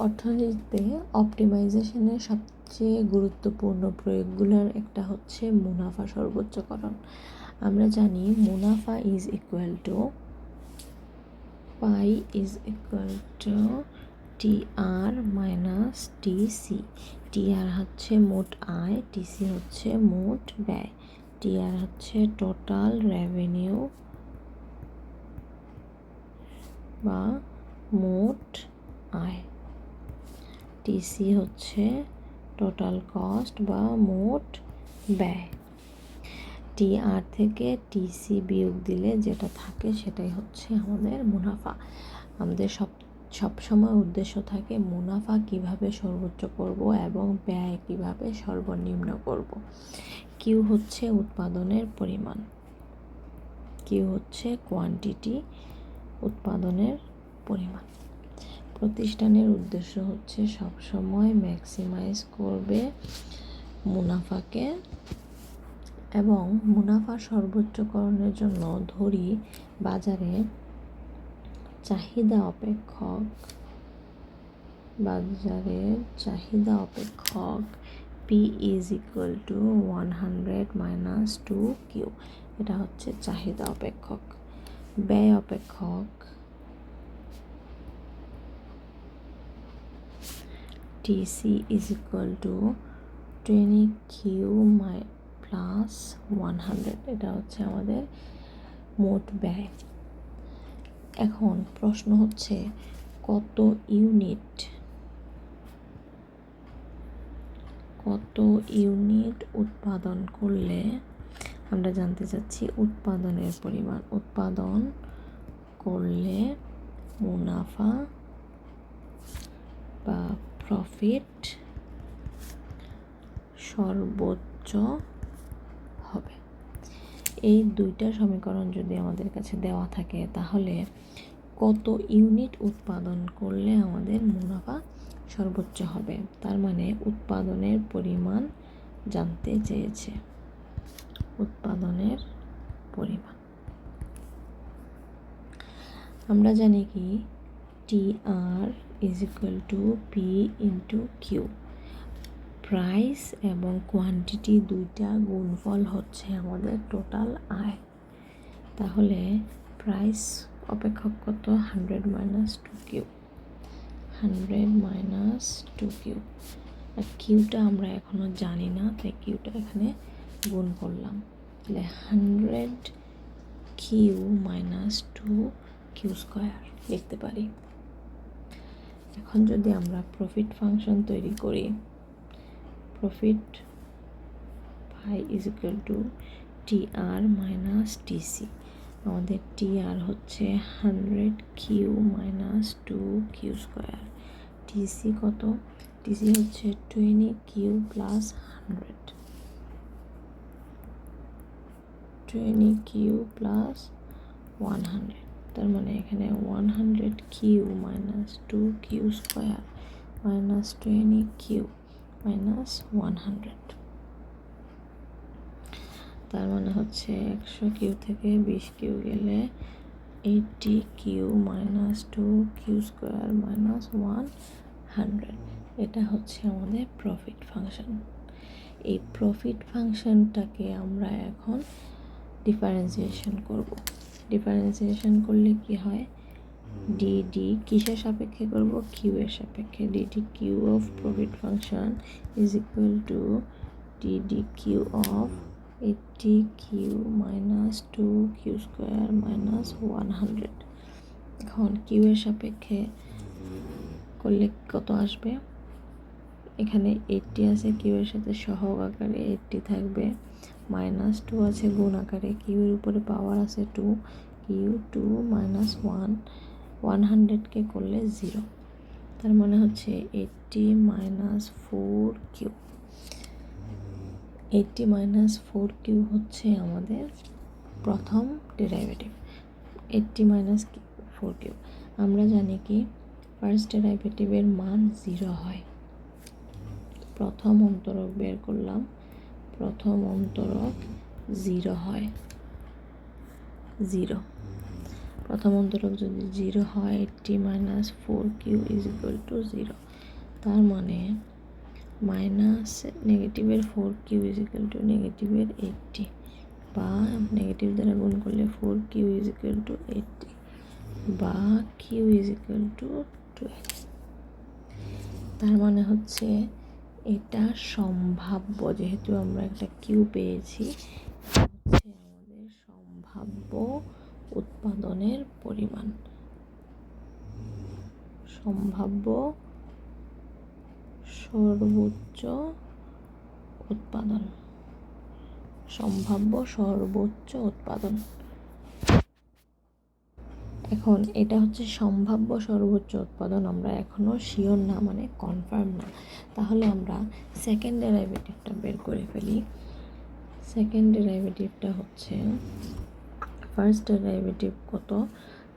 অর্থনীতিতে অপটিমাইজেশনের সবচেয়ে গুরুত্বপূর্ণ প্রয়োগগুলোর একটা হচ্ছে মুনাফা সর্বোচ্চকরণ। আমরা জানি মুনাফা is equal to pi is equal to TR minus TC. TR হচ্ছে মোট আয়, টিসি হচ্ছে মোট ব্যয়। টিআর হচ্ছে টোটাল রেভিনিউ বা মোট আয়, টিসি হচ্ছে টোটাল কস্ট বা মোট ব্যয়। টিআর থেকে টিসি বিয়োগ দিলে যেটা থাকে সেটাই হচ্ছে আমাদের মুনাফা। আমাদের সবসময় উদ্দেশ্য থাকে মুনাফা কিভাবে সর্বোচ্চ করব এবং ব্যয় কিভাবে সর্বনিম্ন করব। কিউ হচ্ছে উৎপাদনের পরিমাণ, কিউ হচ্ছে কোয়ান্টিটি, উৎপাদনের পরিমাণ। প্রতিষ্ঠানের উদ্দেশ্য হচ্ছে সবসময় ম্যাক্সিমাইজ করবে মুনাফাকে এবং মুনাফা সর্বোচ্চকরণের জন্য ধরি বাজারে চাহিদা অপেক্ষক P is equal two 100 minus 2Q। এটা হচ্ছে চাহিদা অপেক্ষক। ব্যয় অপেক্ষক TC is equal two 20Q plus 100। এটা হচ্ছে আমাদের মোট ব্যয়। এখন প্রশ্ন হচ্ছে কত ইউনিট উৎপাদন করলে, আমরা জানতে চাচ্ছি উৎপাদনের পরিমাণ, উৎপাদন করলে মুনাফা বা প্রফিট সর্বোচ্চ হবে। এই দুইটা সমীকরণ যদি আমাদের কাছে দেওয়া থাকে তাহলে কত ইউনিট উৎপাদন করলে আমাদের মুনাফা সর্বোচ্চ হবে, তার মানে উৎপাদনের পরিমাণ জানতে চেয়েছে। উৎপাদনের পরিমাণ আমরা জানি কি TR is equal to P into Q. Price এবং কোয়ান্টিটি দুইটা গুণফল হচ্ছে আমাদের টোটাল আয়। তাহলে প্রাইস অপেক্ষক কত? 100 মাইনাস 2Q, 100 মাইনাস 2Q। আর কিউটা আমরা এখনো জানি না, তাই কিউটা এখানে গুণ করলাম। তাহলে 100Q মাইনাস 2Q স্কোয়ার লিখতে পারি। এখন যদি আমরা প্রফিট ফাংশন তৈরি করি, profit pi is equal to TR minus TC. আমাদের টিআর হচ্ছে 100Q minus 2Q square. TC কত? টিসি হচ্ছে 20Q প্লাস 100, 20Q প্লাস 100। তার মানে এখানে 100Q minus 2Q square minus 20Q minus 100। তার মানে হচ্ছে 100Q থেকে 20Q গেলে 80Q minus 2Q square minus 100। এটা হচ্ছে আমাদের প্রফিট ফাংশন। এই প্রফিট ফাংশনটাকে আমরা এখন ডিফারেন্সিয়েশন করব। ডিফারেন্সিয়েশন করলে কি হয়? ডিডি কিসের সাপেক্ষে করব? কিউ এর সাপেক্ষে। DD Q of profit function is equal to DD Q of 80Q minus 2Q square minus 100। এখন কিউ এর সাপেক্ষে করলে কত আসবে? এখানে 80 আছে, কিউ এর সাথে সহগ আকারে 80 থাকবে, মাইনাস 2 আছে গুণ আকারে, কিউ এর উপরে পাওয়ার আছে 2, কিউ 2 মাইনাস 1, 100কে করলে 0। তার মানে হচ্ছে 80 মাইনাস 4Q। 80 মাইনাস 4Q হচ্ছে আমাদের প্রথম ডেরাইভেটিভ। 80 minus 4Q। আমরা জানি কি ফার্স্ট ডেরাইভেটিভের মান 0 হয়। প্রথম অন্তরক বের করলাম, প্রথম অন্তরক 0 হয়, 0। প্রথম অন্তরক যদি 0 হয় 80 minus 4q is equal two 0, তার মানে মাইনাস নেগেটিভের 4q ইজ ইকুয়াল টু নেগেটিভের 80, বা নেগেটিভ দ্বারা গুণ করলে 4q ইজ ইকুয়াল টু 80, বা q ইজ ইকুয়াল টু 12। তার মানে হচ্ছে এটা সম্ভাব্য, যেহেতু আমরা একটা কিউ পেয়েছি, হচ্ছে আমাদের সম্ভাব্য উৎপাদনের পরিমাণ, সম্ভাব্য সর্বোচ্চ উৎপাদন, সম্ভাব্য সর্বোচ্চ উৎপাদন। এখন এটা হচ্ছে সম্ভাব্য সর্বোচ্চ উৎপাদন, আমরা এখনও শিওর না, মানে কনফার্ম না। তাহলে আমরা সেকেন্ড ডেরাইভেটিভটা বের করে ফেলি। সেকেন্ড ডেরাইভেটিভটা হচ্ছে, ফার্স্ট ডেরাইভেটিভ কত?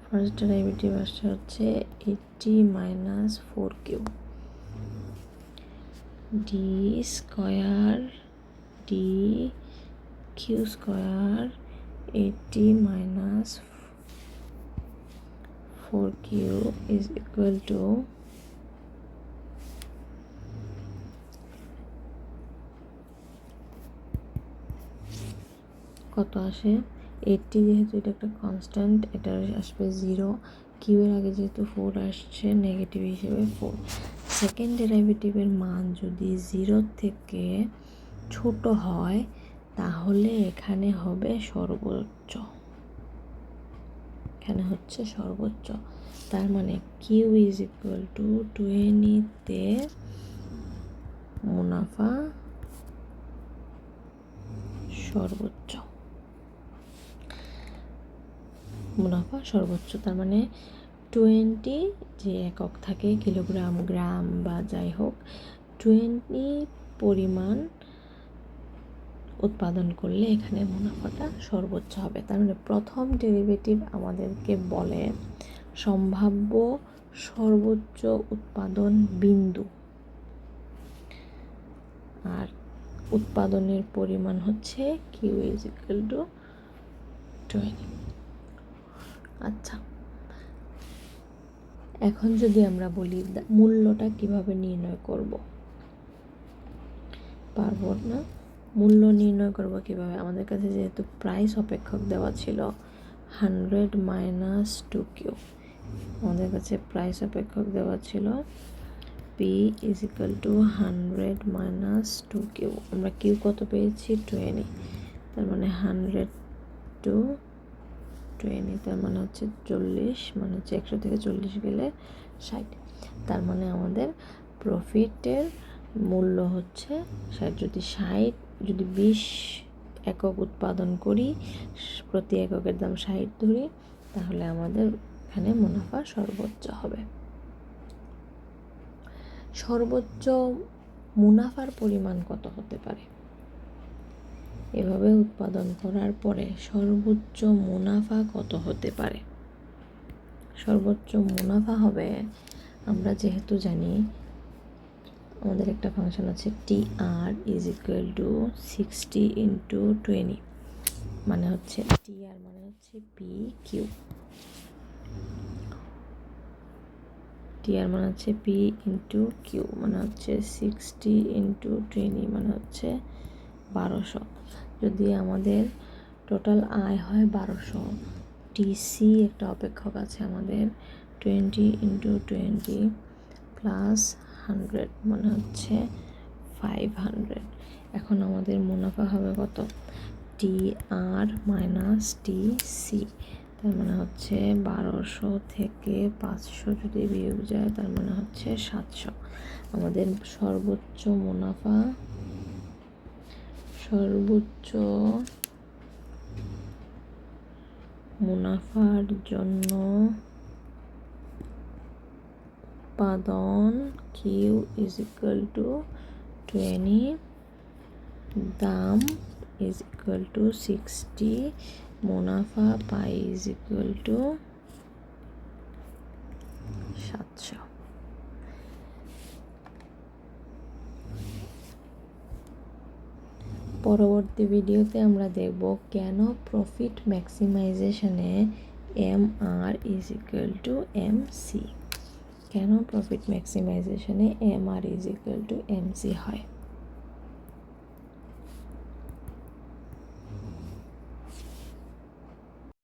ফার্স্ট ডেরাইভেটিভ আসছে হচ্ছে 80 minus 4q, D square D Q square 80 minus 4q is equal to কত আসে? 80, যেহেতু এটা একটা কনস্ট্যান্ট, এটা আসবে 0, কিউ এর আগে যেহেতু 4 আসছে নেগেটিভ হিসেবে 4। সেকেন্ড ডেরাইভেটিভের মান যদি 0 থেকে ছোট হয় তাহলে এখানে হবে সর্বোচ্চ, এখানে হচ্ছে সর্বোচ্চ। তার মানে কিউ ইজ ইকুয়াল টু 20-তে মুনাফা সর্বোচ্চ, মুনাফা সর্বোচ্চ। তার মানে 20 যে একক থাকে, কিলোগ্রাম, গ্রাম বা যাই হোক, 20 পরিমাণ উৎপাদন করলে এখানে মুনাফাটা সর্বোচ্চ হবে। তার মানে প্রথম ডেরিভেটিভ আমাদেরকে বলে সম্ভাব্য সর্বোচ্চ উৎপাদন বিন্দু, আর উৎপাদনের পরিমাণ হচ্ছে কিউ ইজ ইকুয়াল টু 20। আচ্ছা, এখন যদি আমরা বলি মূল্যটা কিভাবে নির্ণয় করব, পারবো না। মূল্য নির্ণয় করব কিভাবে? আমাদের কাছে যেহেতু প্রাইস অপেক্ষক দেওয়া ছিল 100 মাইনাস 2q, আমাদের কাছে প্রাইস অপেক্ষক দেওয়া ছিল p is equal two 100 minus 2q। আমরা কিউ কত পেয়েছি? 20। তার মানে 100 টু 20, তার মানে হচ্ছে 40, মানে হচ্ছে 100 থেকে 40 গেলে 60। তার মানে আমাদের প্রফিটের মূল্য হচ্ছে 60। যদি 20 একক উৎপাদন করি, প্রতি এককের দাম 60 ধরি, তাহলে আমাদের এখানে মুনাফা সর্বোচ্চ হবে। সর্বোচ্চ মুনাফার পরিমাণ কত হতে পারে? এভাবে উৎপাদন করার পরে সর্বোচ্চ মুনাফা কত হতে পারে? সর্বোচ্চ মুনাফা হবে, আমরা যেহেতু জানি আমাদের একটা ফাংশন আছে TR is equal two 60 into 20, মানে হচ্ছে TR মানে হচ্ছে PQ, TR মানে হচ্ছে P ইন্টু কিউ, মানে হচ্ছে 60 ইন্টু 20, মানে হচ্ছে 1200। যদি আমাদের টোটাল আয় হয় 1200, TC একটা অপেক্ষক আছে আমাদের 20 ইন্টু 20 প্লাস 100, মানে হচ্ছে 500। এখন আমাদের মুনাফা হবে কত? TR মাইনাস TC, তার মানে হচ্ছে 1200 থেকে 500 যদি বিয়োগ যায় তার মানে হচ্ছে 700। আমাদের সর্বোচ্চ মুনাফা, সর্বোচ্চ মুনাফার জন্য উৎপাদন কিউ ইজ ইকুয়াল টু 20, দাম ইজ ইকুয়াল টু 60, মুনাফা পাই ইজ ইকুয়াল টু 700। পরবর্তী ভিডিওতে আমরা দেখব কেন প্রফিট ম্যাক্সিমাইজেশনে M R is equal to M C. কেন প্রফিট ম্যাক্সিমাইজেশনে M R is equal to M C হয়?